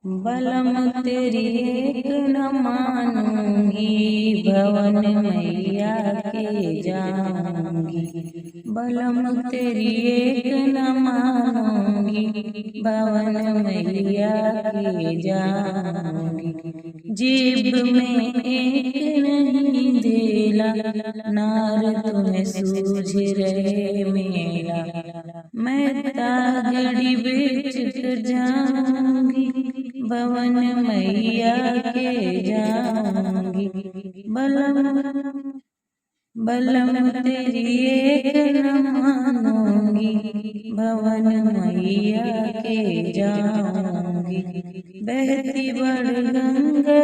बलम तेरी एक न मानूंगी, भवन मैया के जाऊंगी। बलम तेरी एक न मानूंगी, भवन मैया के जाऊंगी। जेब में एक नहीं देला, नार तुम्हें सूझ रहे मेला। मैं तागड़ी बेच कर जाऊंगी, भवन मैया के जाऊंगी। बलम बलम तेरी एक न मानूंगी, भवन मैया के जाऊंगी। बहती बड़ गंगा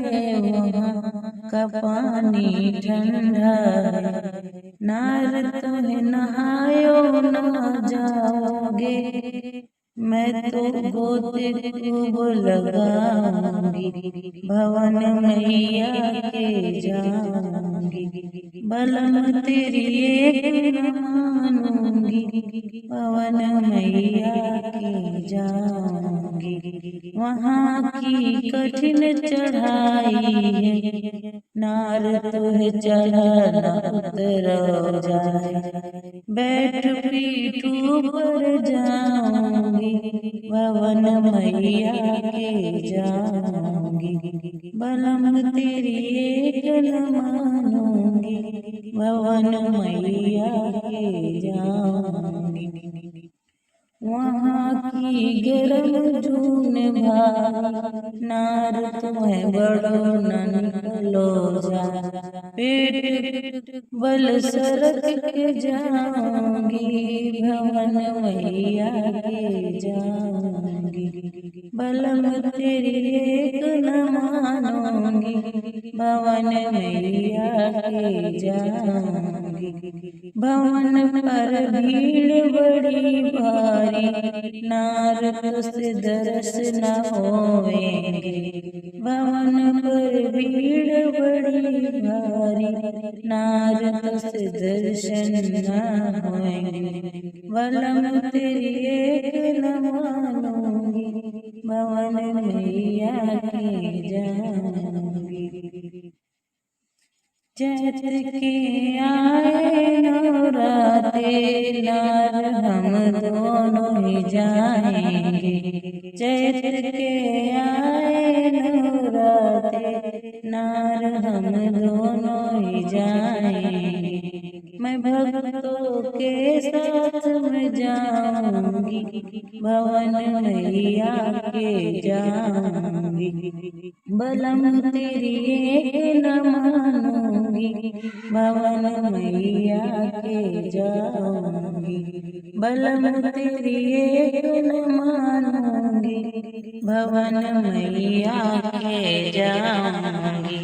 है वहाँ का पानी ठंडा है, नार तुम्हें नहायो न जाओगे, मैं तो गोते खूब लगाऊंगी, भवन मैया के जाऊंगी। बलम तेरी एक न मानूंगी, भवन मैया के जाऊंगी। वहाँ की कठिन चढ़ाई है, नार तुझे चढ़ा न उतर जाए। बैठ पीठ ऊपर जाऊंगी, भवन मैया के जाऊंगी। बलम तेरी एक न मानूंगी, भवन मैया के जाऊंगी। वहाँ की गरम जून भाई, नार तुम्हें बड़ो न निकलो जा। पेट बल सरक के जाऊंगी, भवन मैया के जाऊंगी। बलम तेरी एक न मानूंगी, भवन मैया के जाऊंगी। भवन पर भीड़ बड़ी भारी, नार तुझसे दर्श न होवेंगे। भवन पर भीड़ बड़ी भारी, नार तुझसे दर्शन न होएंगे। बलम तेरी एक न मानूंगी, भवन मैया के जाऊंगी। चैत के आए नवराते, नार हम दोनों ही जाएंगे। चैत के आए नवराते, नार हम दोनों ही जाएंगे। मैं भक्तों के साथ में जाऊंगी, भवन मैया के जाऊंगी। बलम तेरी एक न मानूंगी, भवन मैया के जाऊंगी। बलम तेरी एक न मानूंगी, भवन मैया के जाऊंगी।